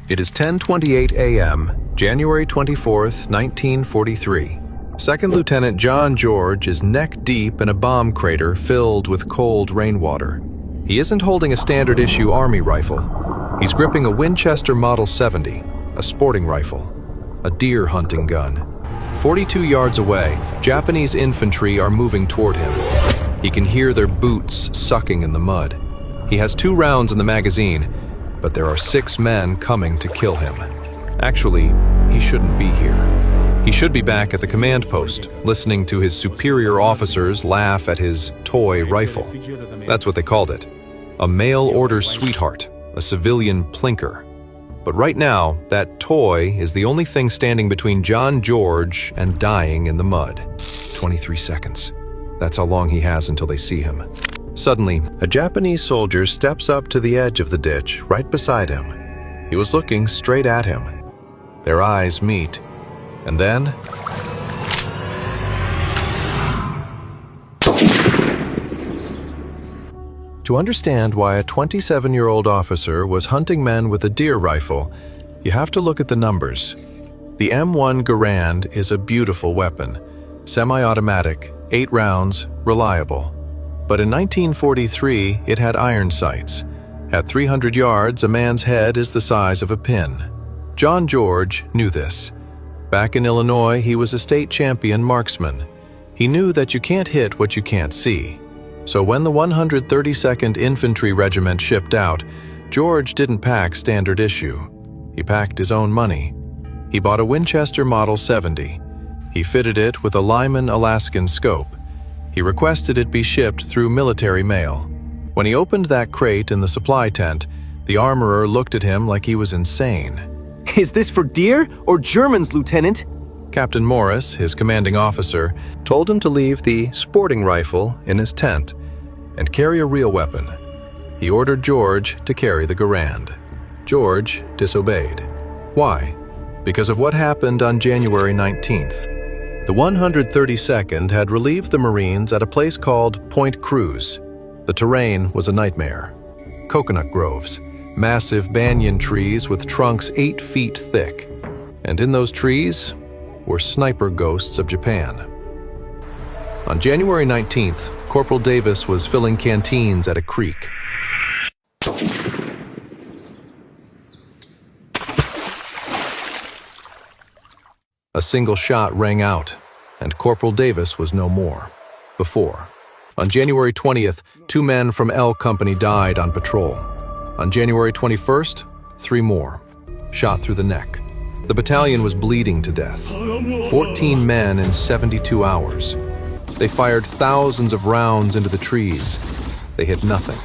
It is 10:28 a.m., January 24th, 1943. Second Lieutenant John George is neck-deep in a bomb crater filled with cold rainwater. He isn't holding a standard-issue Army rifle. He's gripping a Winchester Model 70, a sporting rifle, a deer hunting gun. 42 yards away, Japanese infantry are moving toward him. He can hear their boots sucking in the mud. He has 2 rounds in the magazine, but there are 6 men coming to kill him. Actually, he shouldn't be here. He should be back at the command post, listening to his superior officers laugh at his toy rifle. That's what they called it. A mail-order sweetheart, a civilian plinker. But right now, that toy is the only thing standing between John George and dying in the mud. 23 seconds. That's how long he has until they see him. Suddenly, a Japanese soldier steps up to the edge of the ditch right beside him. He was looking straight at him. Their eyes meet, and then... To understand why a 27-year-old officer was hunting men with a deer rifle, you have to look at the numbers. The M1 Garand is a beautiful weapon, semi-automatic, 8 rounds, reliable. But in 1943, it had iron sights. At 300 yards, a man's head is the size of a pin. John George knew this. Back in Illinois, he was a state champion marksman. He knew that you can't hit what you can't see. So when the 132nd Infantry Regiment shipped out, George didn't pack standard issue. He packed his own money. He bought a Winchester Model 70. He fitted it with a Lyman Alaskan scope. He requested it be shipped through military mail. When he opened that crate in the supply tent, the armorer looked at him like he was insane. Is this for deer or Germans, Lieutenant? Captain Morris, his commanding officer, told him to leave the sporting rifle in his tent and carry a real weapon. He ordered George to carry the Garand. George disobeyed. Why? Because of what happened on January 19th. The 132nd had relieved the Marines at a place called Point Cruz. The terrain was a nightmare. Coconut groves, massive banyan trees with trunks 8 feet thick. And in those trees were sniper ghosts of Japan. On January 19th, Corporal Davis was filling canteens at a creek. A single shot rang out, and Corporal Davis was no more. Before. On January 20th, 2 men from L Company died on patrol. On January 21st, 3 more, shot through the neck. The battalion was bleeding to death. 14 men in 72 hours. They fired thousands of rounds into the trees. They hit nothing.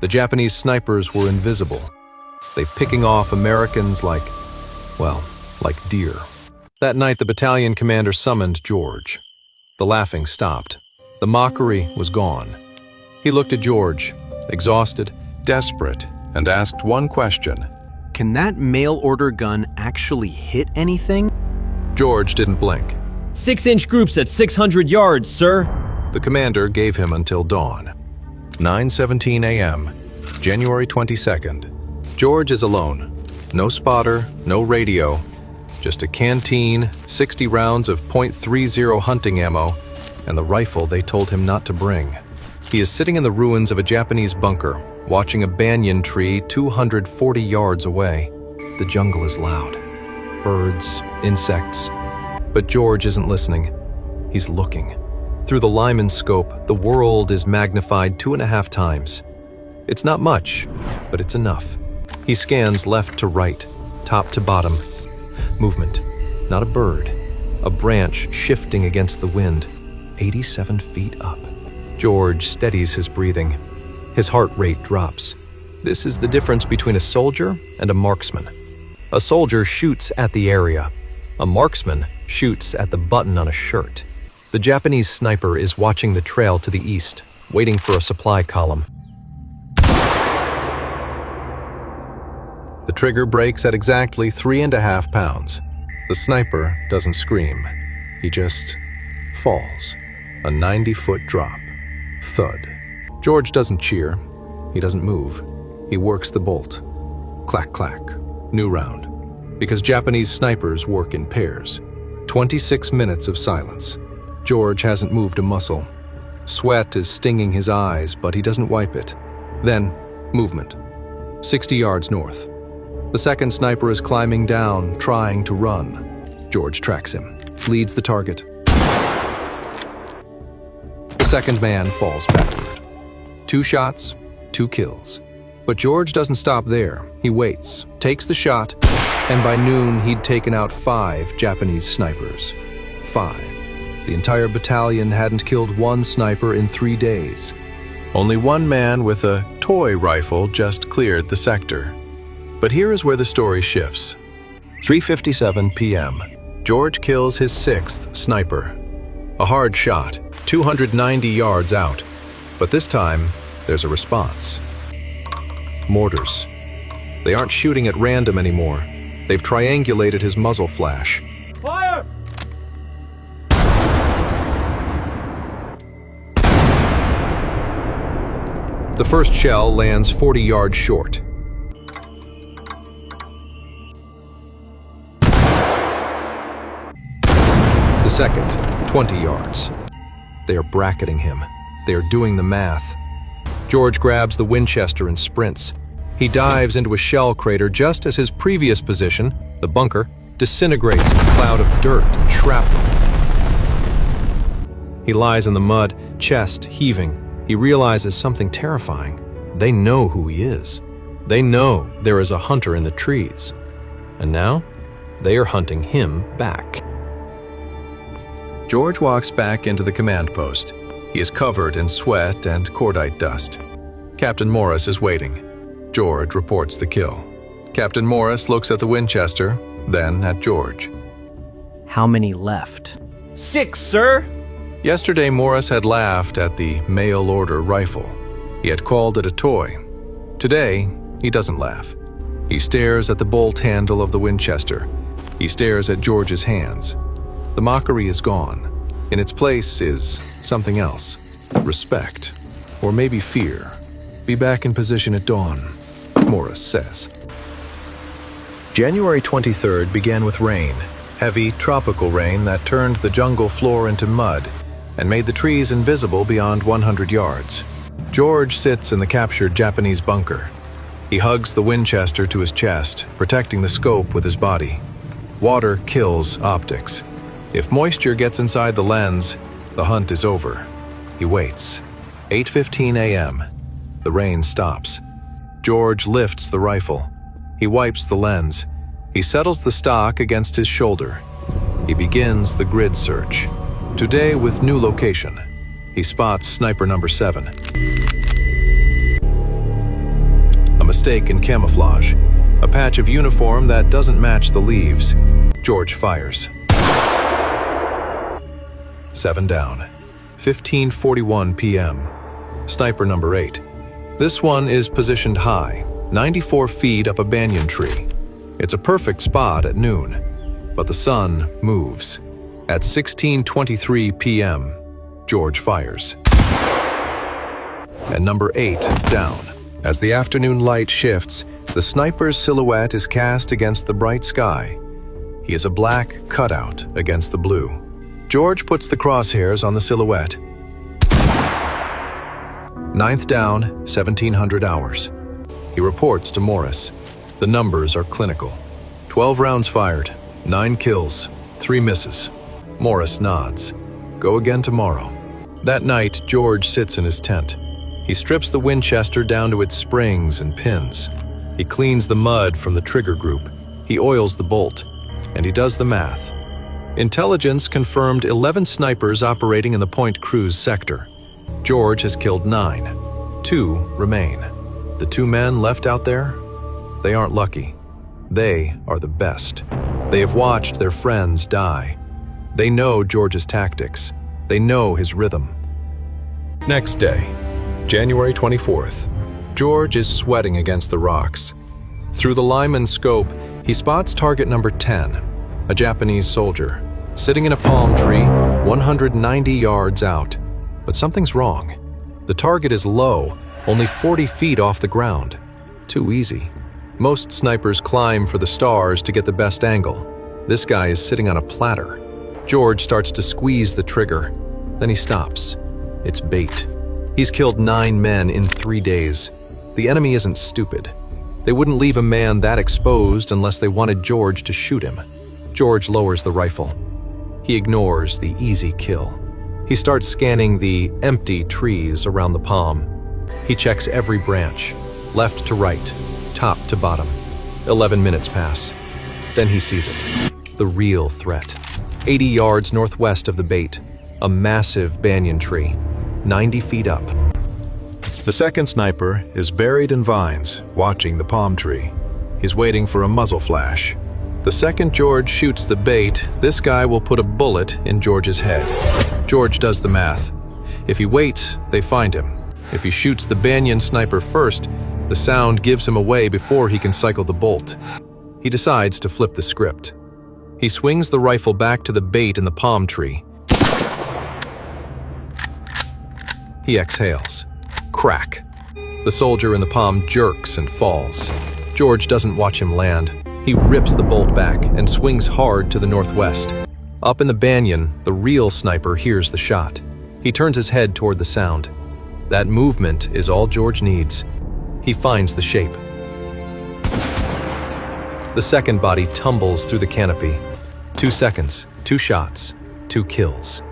The Japanese snipers were invisible. They picking off Americans like deer. That night, the battalion commander summoned George. The laughing stopped. The mockery was gone. He looked at George, exhausted, desperate, and asked one question. Can that mail-order gun actually hit anything? George didn't blink. 6-inch groups at 600 yards, sir. The commander gave him until dawn. 9:17 a.m., January 22nd. George is alone. No spotter, no radio. Just a canteen, 60 rounds of .30 hunting ammo, and the rifle they told him not to bring. He is sitting in the ruins of a Japanese bunker, watching a banyan tree 240 yards away. The jungle is loud. Birds, insects. But George isn't listening. He's looking. Through the Lyman scope, the world is magnified 2.5 times. It's not much, but it's enough. He scans left to right, top to bottom. Movement, not a bird. A branch shifting against the wind, 87 feet up. George steadies his breathing. His heart rate drops. This is the difference between a soldier and a marksman. A soldier shoots at the area. A marksman shoots at the button on a shirt. The Japanese sniper is watching the trail to the east, waiting for a supply column. The trigger breaks at exactly 3.5 pounds. The sniper doesn't scream. He just falls. A 90-foot drop. Thud. George doesn't cheer. He doesn't move. He works the bolt. Clack, clack. New round. Because Japanese snipers work in pairs. 26 minutes of silence. George hasn't moved a muscle. Sweat is stinging his eyes, but he doesn't wipe it. Then, movement. 60 yards north. The second sniper is climbing down, trying to run. George tracks him, leads the target. The second man falls backward. 2 shots, 2 kills. But George doesn't stop there. He waits, takes the shot, and by noon he'd taken out 5 Japanese snipers. 5. The entire battalion hadn't killed one sniper in 3 days. Only one man with a toy rifle just cleared the sector. But here is where the story shifts. 3:57 p.m. George kills his 6th sniper. A hard shot, 290 yards out. But this time, there's a response. Mortars. They aren't shooting at random anymore. They've triangulated his muzzle flash. Fire! The first shell lands 40 yards short. The second, 20 yards. They are bracketing him. They are doing the math. George grabs the Winchester and sprints. He dives into a shell crater just as his previous position, the bunker, disintegrates in a cloud of dirt and shrapnel. He lies in the mud, chest heaving. He realizes something terrifying. They know who he is. They know there is a hunter in the trees. And now, they are hunting him back. George walks back into the command post. He is covered in sweat and cordite dust. Captain Morris is waiting. George reports the kill. Captain Morris looks at the Winchester, then at George. How many left? 6, sir! Yesterday, Morris had laughed at the mail-order rifle. He had called it a toy. Today, he doesn't laugh. He stares at the bolt handle of the Winchester. He stares at George's hands. The mockery is gone. In its place is something else. Respect. Or maybe fear. Be back in position at dawn, Morris says. January 23rd began with rain. Heavy, tropical rain that turned the jungle floor into mud and made the trees invisible beyond 100 yards. George sits in the captured Japanese bunker. He hugs the Winchester to his chest, protecting the scope with his body. Water kills optics. If moisture gets inside the lens, the hunt is over. He waits. 8:15 a.m. The rain stops. George lifts the rifle. He wipes the lens. He settles the stock against his shoulder. He begins the grid search. Today with new location. He spots sniper number 7. A mistake in camouflage. A patch of uniform that doesn't match the leaves. George fires. 7 down. 15:41 p.m. Sniper number 8. This one is positioned high, 94 feet up a banyan tree. It's a perfect spot at noon, but the sun moves. At 16:23 p.m., George fires. And number 8 down. As the afternoon light shifts, the sniper's silhouette is cast against the bright sky. He is a black cutout against the blue. George puts the crosshairs on the silhouette. 9th down, 1700 hours. He reports to Morris. The numbers are clinical. 12 rounds fired, 9 kills, 3 misses. Morris nods. Go again tomorrow. That night, George sits in his tent. He strips the Winchester down to its springs and pins. He cleans the mud from the trigger group. He oils the bolt. And he does the math. Intelligence confirmed 11 snipers operating in the Point Cruz sector. George has killed 9. 2 remain. The 2 men left out there? They aren't lucky. They are the best. They have watched their friends die. They know George's tactics. They know his rhythm. Next day, January 24th. George is sweating against the rocks. Through the Lyman scope, he spots target number 10, a Japanese soldier, sitting in a palm tree 190 yards out. But something's wrong. The target is low, only 40 feet off the ground. Too easy. Most snipers climb for the stars to get the best angle. This guy is sitting on a platter. George starts to squeeze the trigger. Then he stops. It's bait. He's killed 9 men in 3 days. The enemy isn't stupid. They wouldn't leave a man that exposed unless they wanted George to shoot him. George lowers the rifle. He ignores the easy kill. He starts scanning the empty trees around the palm. He checks every branch, left to right, top to bottom. 11 minutes pass. Then he sees it. The real threat. 80 yards northwest of the bait, a massive banyan tree, 90 feet up. The second sniper is buried in vines, watching the palm tree. He's waiting for a muzzle flash. The second George shoots the bait, this guy will put a bullet in George's head. George does the math. If he waits, they find him. If he shoots the banyan sniper first, the sound gives him away before he can cycle the bolt. He decides to flip the script. He swings the rifle back to the bait in the palm tree. He exhales. Crack. The soldier in the palm jerks and falls. George doesn't watch him land. He rips the bolt back and swings hard to the northwest. Up in the banyan, the real sniper hears the shot. He turns his head toward the sound. That movement is all George needs. He finds the shape. The second body tumbles through the canopy. 2 seconds, 2 shots, 2 kills.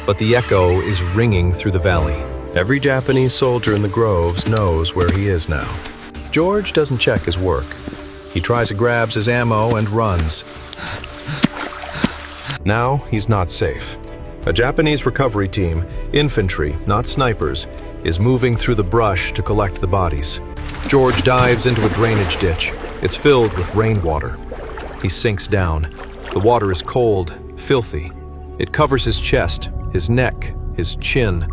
But the echo is ringing through the valley. Every Japanese soldier in the groves knows where he is now. George doesn't check his work. He tries to grab his ammo and runs. Now he's not safe. A Japanese recovery team, infantry, not snipers, is moving through the brush to collect the bodies. George dives into a drainage ditch. It's filled with rainwater. He sinks down. The water is cold, filthy. It covers his chest, his neck, his chin.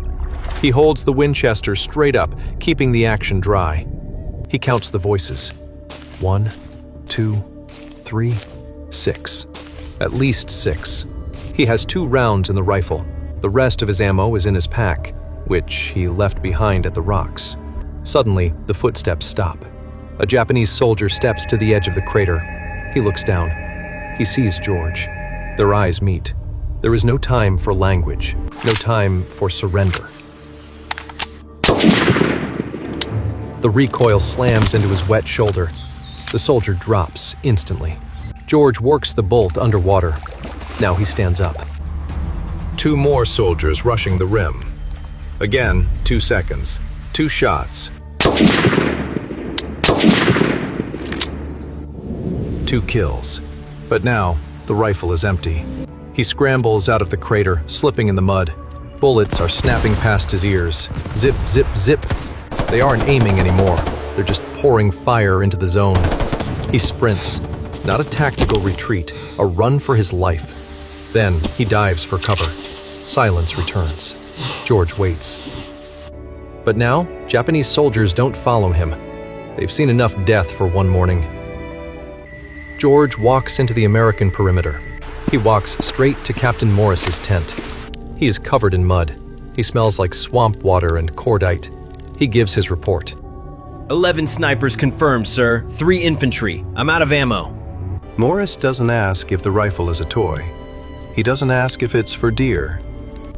He holds the Winchester straight up, keeping the action dry. He counts the voices. 1, 2, 3, 6. At least 6. He has 2 rounds in the rifle. The rest of his ammo is in his pack, which he left behind at the rocks. Suddenly, the footsteps stop. A Japanese soldier steps to the edge of the crater. He looks down. He sees George. Their eyes meet. There is no time for language, no time for surrender. The recoil slams into his wet shoulder. The soldier drops instantly. George works the bolt underwater. Now he stands up. 2 more soldiers rushing the rim. Again, 2 seconds. 2 shots. 2 kills. But now, the rifle is empty. He scrambles out of the crater, slipping in the mud. Bullets are snapping past his ears. Zip, zip, zip. They aren't aiming anymore. They're just pouring fire into the zone. He sprints. Not a tactical retreat, a run for his life. Then he dives for cover. Silence returns. George waits. But now, Japanese soldiers don't follow him. They've seen enough death for one morning. George walks into the American perimeter. He walks straight to Captain Morris's tent. He is covered in mud. He smells like swamp water and cordite. He gives his report. 11 snipers confirmed, sir. 3 infantry. I'm out of ammo. Morris doesn't ask if the rifle is a toy. He doesn't ask if it's for deer.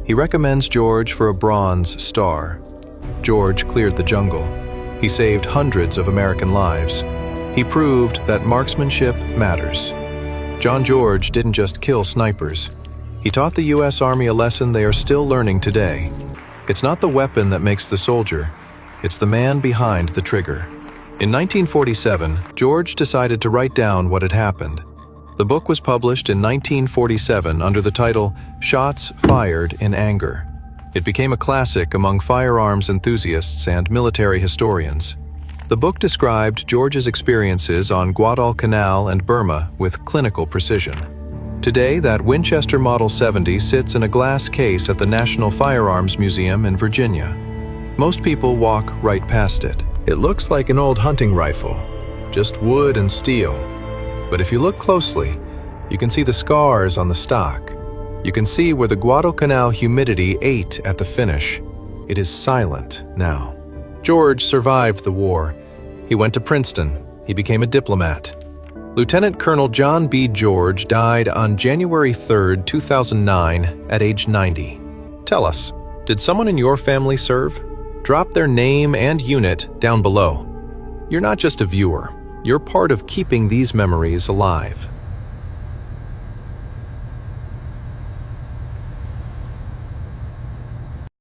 He recommends George for a bronze star. George cleared the jungle. He saved hundreds of American lives. He proved that marksmanship matters. John George didn't just kill snipers. He taught the U.S. Army a lesson they are still learning today. It's not the weapon that makes the soldier. It's the man behind the trigger. In 1947, George decided to write down what had happened. The book was published in 1947 under the title Shots Fired in Anger. It became a classic among firearms enthusiasts and military historians. The book described George's experiences on Guadalcanal and Burma with clinical precision. Today, that Winchester Model 70 sits in a glass case at the National Firearms Museum in Virginia. Most people walk right past it. It looks like an old hunting rifle, just wood and steel. But if you look closely, you can see the scars on the stock. You can see where the Guadalcanal humidity ate at the finish. It is silent now. George survived the war. He went to Princeton, He became a diplomat. Lieutenant Colonel John B. George died on January 3, 2009, at age 90. Tell us, did someone in your family serve? Drop their name and unit down below. You're not just a viewer, you're part of keeping these memories alive.